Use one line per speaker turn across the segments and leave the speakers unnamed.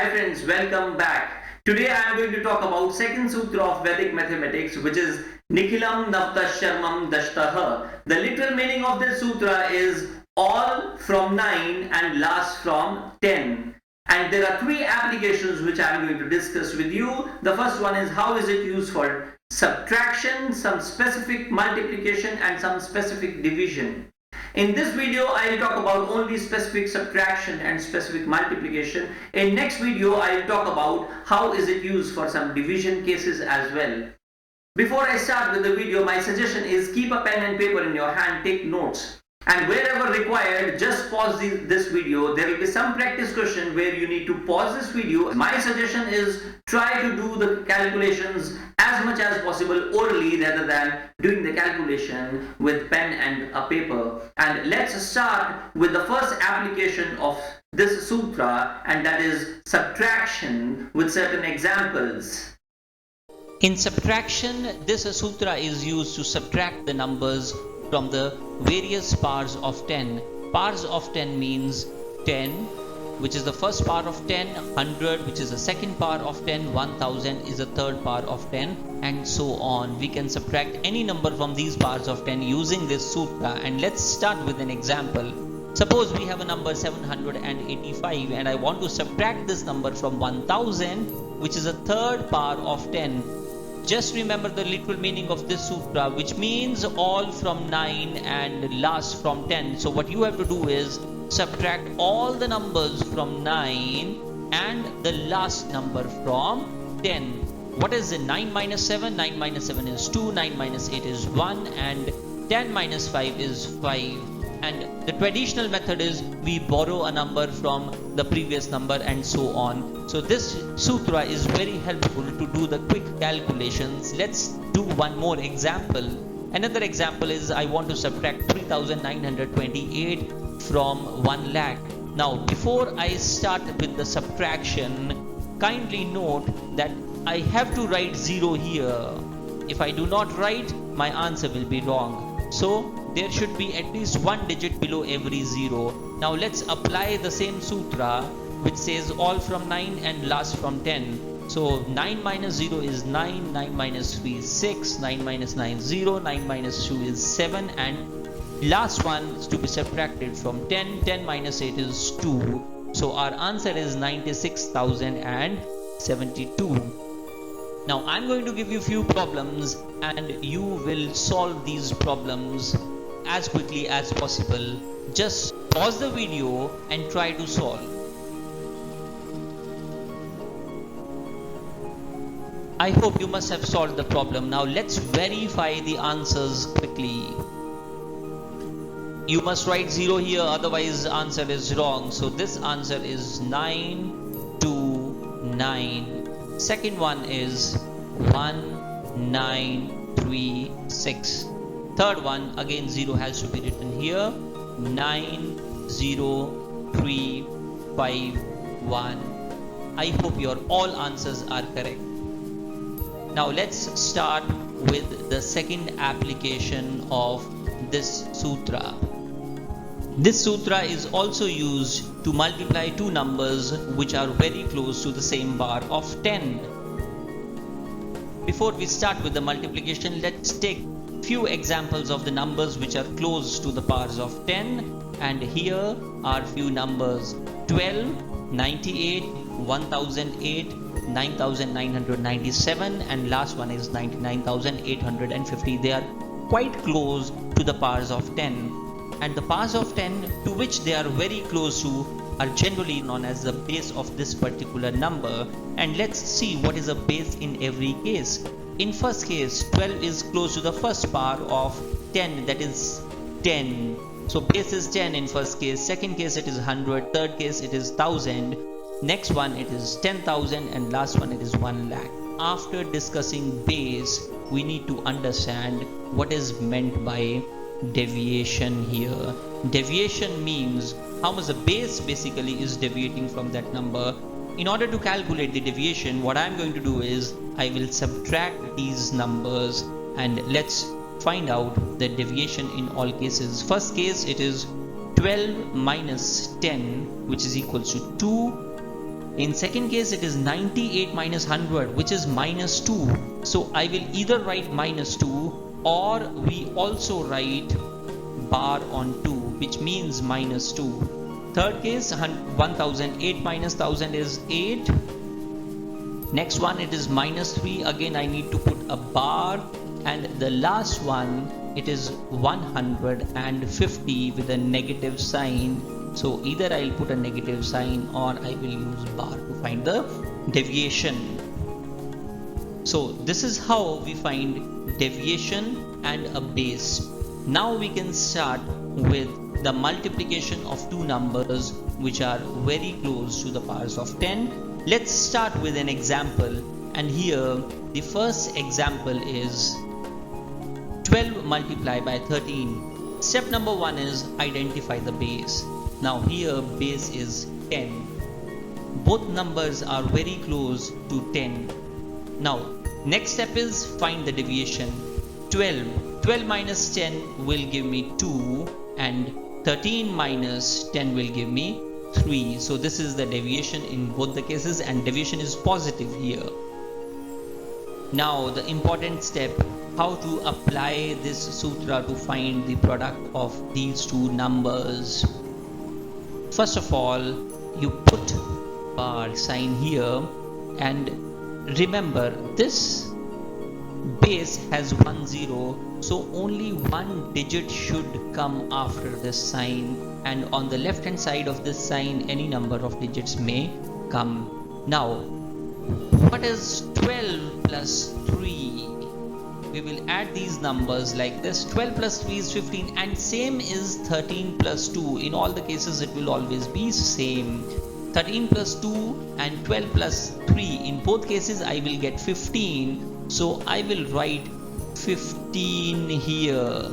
Hi friends, welcome back. Today I am going to talk about second sutra of Vedic mathematics, which is Nikhilam Navtaścaramam Daśatah. The literal meaning of this sutra is all from 9 and last from 10. And there are three applications which I am going to discuss with you. The first one is how is it used for subtraction, some specific multiplication and some specific division. In this video, I will talk about only specific subtraction and specific multiplication. In next video, I will talk about how is it used for some division cases as well. Before I start with the video, my suggestion is keep a pen and paper in your hand, take notes. And wherever required, just pause this video. There will be some practice question where you need to pause this video. My suggestion is try to do the calculations as much as possible orally rather than doing the calculation with pen and a paper. And let's start with the first application of this sutra, and that is subtraction with certain examples.
In subtraction, this sutra is used to subtract the numbers from the various powers of 10. Powers of 10 means 10, which is the first power of 10, 100, which is the second power of 10, 1000 is the third power of 10, and so on. We can subtract any number from these powers of 10 using this sutra. And let's start with an example. Suppose we have a number 785 and I want to subtract this number from 1000, which is the third power of 10. Just remember the literal meaning of this sutra, which means all from 9 and last from 10. So what you have to do is subtract all the numbers from 9 and the last number from 10. What is it? 9 minus 7? 9 minus 7 is 2, 9 minus 8 is 1, and 10 minus 5 is 5. And the traditional method is we borrow a number from the previous number and so on. So this sutra is very helpful to do the quick calculations. Let's do one more example. Another example is I want to subtract 3928 from 1 lakh. Now before I start with the subtraction, kindly note that I have to write 0 here. If I do not write, my answer will be wrong. So there should be at least one digit below every 0. Now let's apply the same sutra which says all from 9 and last from 10. So 9 minus 0 is 9, 9 minus 3 is 6, 9 minus 9 is 0, 9 minus 2 is 7, and last one is to be subtracted from 10, 10 minus 8 is 2. So our answer is 96,072. Now I'm going to give you few problems and you will solve these problems as quickly as possible. Just pause the video and try to solve. I hope you must have solved the problem. Now let's verify the answers quickly. You must write 0 here, otherwise answer is wrong. So this answer is 929. Second one is 1936. Third one, again 0 has to be written here. 90351. I hope your all answers are correct. Now let's start with the second application of this sutra. This sutra is also used to multiply two numbers which are very close to the same power of 10. Before we start with the multiplication, let's take few examples of the numbers which are close to the powers of 10. And here are few numbers: 12, 98, 1008, 9997, and last one is 99,850. They are quite close to the powers of 10. And the powers of 10 to which they are very close to are generally known as the base of this particular number. And let's see what is a base in every case. In first case, 12 is close to the first power of 10, that is 10. So base is 10 in first case. Second case it is 100. Third case it is 1000. Next one it is 10,000, and last one it is 1 lakh. After discussing base, we need to understand what is meant by deviation here. Deviation means how much the base basically is deviating from that number. In order to calculate the deviation, what I'm going to do is I will subtract these numbers and let's find out the deviation in all cases. First case, it is 12 minus 10, which is equals to 2. In second case, it is 98 minus 100, which is minus 2. So I will either write minus 2, or we also write bar on 2, which means minus 2. Third case, 1008 minus 1000 is 8. Next one, it is minus 3. Again, I need to put a bar. And the last one, it is 150 with a negative sign. So either I'll put a negative sign or I will use bar to find the deviation. So this is how we find deviation and a base. Now we can start with the multiplication of two numbers which are very close to the powers of 10. Let's start with an example, and here the first example is 12 multiplied by 13. Step number 1 is identify the base. Now here base is 10. Both numbers are very close to 10. Now next step is find the deviation. 12 minus 10 will give me 2, and 13 minus 10 will give me 3. So this is the deviation in both the cases, and deviation is positive here. Now the important step, how to apply this sutra to find the product of these two numbers. First of all, you put bar sign here, and remember this base has 1 0, so only one digit should come after this sign, and on the left hand side of this sign any number of digits may come. Now what is 12 plus 3? We will add these numbers like this. 12 plus 3 is 15, and same is 13 plus 2. In all the cases it will always be same. 13 plus 2 and 12 plus 3, in both cases I will get 15. So I will write 15 here,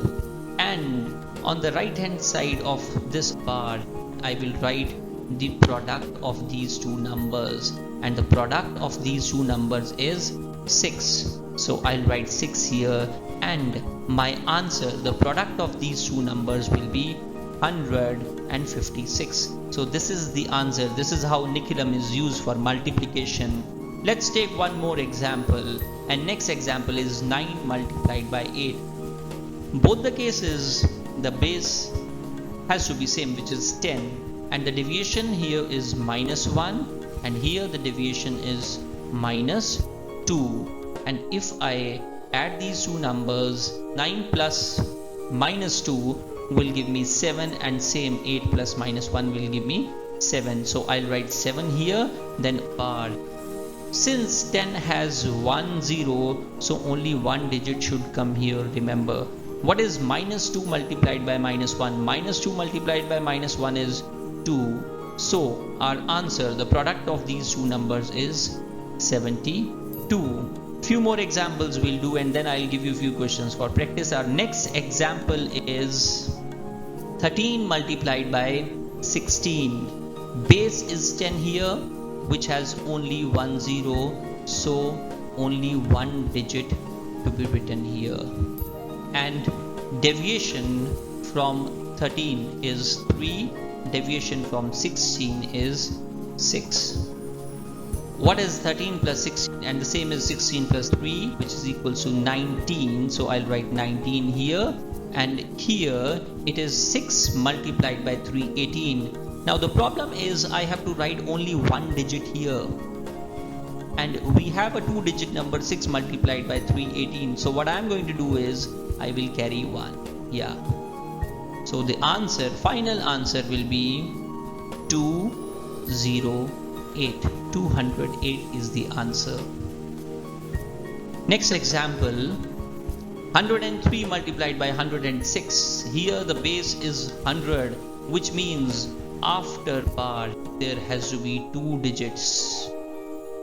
and on the right hand side of this bar I will write the product of these two numbers, and the product of these two numbers is 6. So I'll write 6 here, and my answer, the product of these two numbers, will be 156. So this is the answer. This is how Nikhilam is used for multiplication. Let's take one more example, and next example is 9 multiplied by 8. Both the cases the base has to be same, which is 10, and the deviation here is minus 1, and here the deviation is minus 2. And if I add these two numbers, 9 plus minus 2 will give me 7, and same 8 plus minus 1 will give me 7. So I'll write 7 here, then bar. Since 10 has 1 0, so only one digit should come here. Remember, what is minus 2 multiplied by minus 1? Minus 2 multiplied by minus 1 is 2. So our answer, the product of these two numbers, is 72. Few more examples we'll do, and then I'll give you a few questions for practice. Our next example is 13 multiplied by 16. Base is 10 here, which has only 1 0, so only one digit to be written here. And deviation from 13 is 3, deviation from 16 is 6. What is 13 plus 16? And the same is 16 plus 3, which is equals to 19. So I'll write 19 here, and here it is 6 multiplied by 3, 18. Now the problem is I have to write only one digit here, and we have a 2-digit number, 6 multiplied by 3, 18. So what I'm going to do is I will carry 1. Yeah. So the answer, final answer, will be 208. 208 is the answer. Next example, 103 multiplied by 106. Here the base is 100, which means after bar there has to be 2 digits.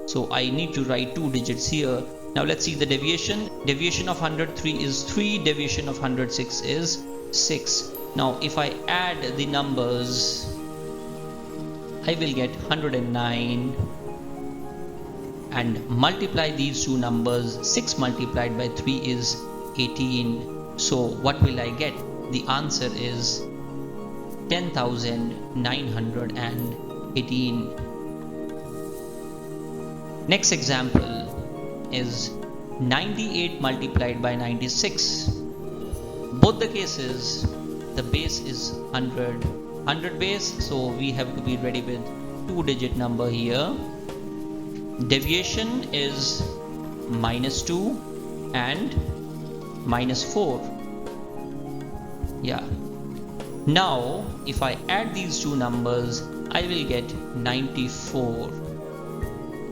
So I need to write 2 digits here. Now let's see the deviation. Deviation of 103 is 3, deviation of 106 is 6. Now if I add the numbers, I will get 109, and multiply these two numbers. 6 multiplied by 3 is 18. So what will I get? The answer is 10,918. Next example is 98 multiplied by 96. Both the cases, the base is 100 base, so we have to be ready with 2-digit number here. Deviation is -2 and -4. Yeah. Now if I add these two numbers, I will get 94.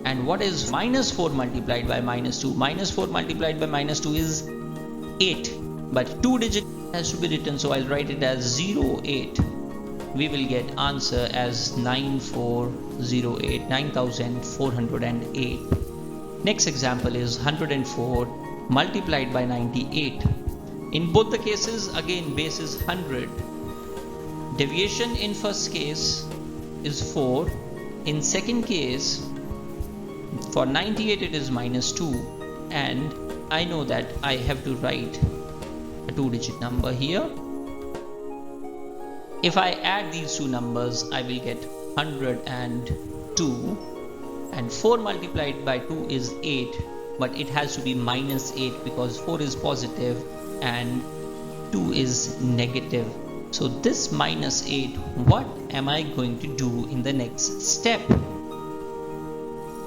And what is -4 multiplied by -2? -4 multiplied by -2 is 8, but 2-digit has to be written, so I'll write it as 08. We will get answer as 9408, 9408. Next example is 104 multiplied by 98. In both the cases, again base is 100. Deviation in first case is 4. In second case, for 98 it is -2, and I know that I have to write a 2-digit number here. If I add these two numbers, I will get 102, and 4 multiplied by 2 is 8, but it has to be -8 because 4 is positive and 2 is negative. So this -8, what am I going to do in the next step?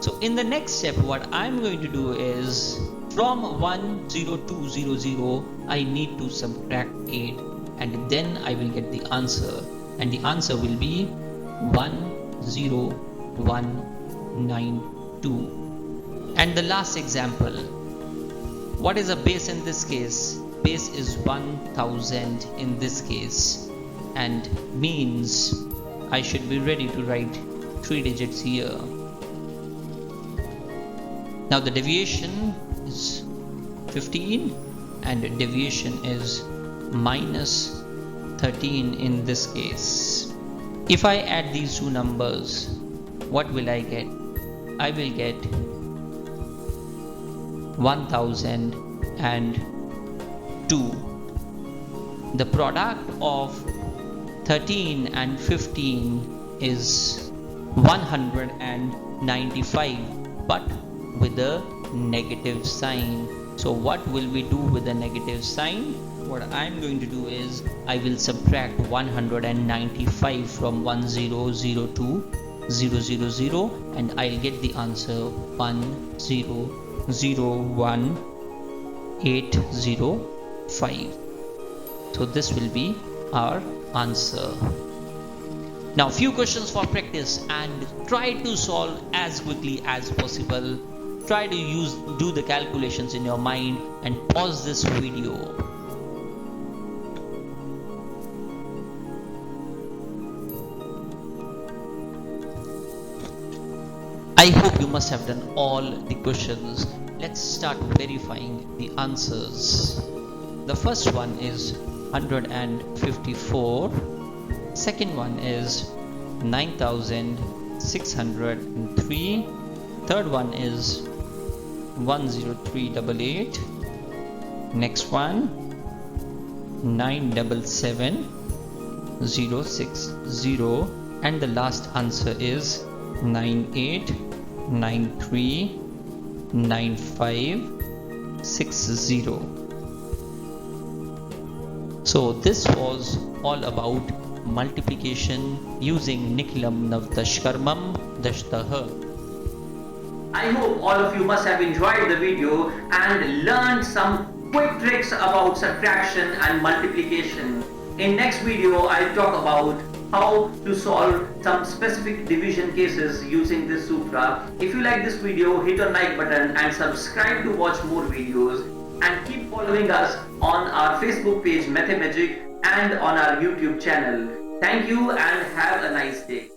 So in the next step, what I'm going to do is, from 10200, I need to subtract 8, and then I will get the answer, and the answer will be 10192. And the last example, what is a base in this case? Base is 1000 in this case, and means I should be ready to write 3 digits here. Now the deviation is 15 and deviation is -13 in this case. If I add these two numbers, what will I get? I will get 1002. The product of 13 and 15 is 195, but with a negative sign. So what will we do with the negative sign? What I'm going to do is, I will subtract 195 from 1002000, and I'll get the answer 1001805. So this will be our answer. Now few questions for practice, and try to solve as quickly as possible. Try to do the calculations in your mind and pause this video. I hope you must have done all the questions. Let's start verifying the answers. The first one is 154. Second one is 9603. Third one is 10388. Next one 977060, and the last answer is 98939560. So this was all about multiplication using Nikhilam Navtaścaramam Daśatah.
I hope all of you must have enjoyed the video and learned some quick tricks about subtraction and multiplication. In next video, I'll talk about how to solve some specific division cases using this sutra. If you like this video, hit the like button and subscribe to watch more videos, and keep following us on our Facebook page Mathemagic and on our YouTube channel. Thank you and have a nice day.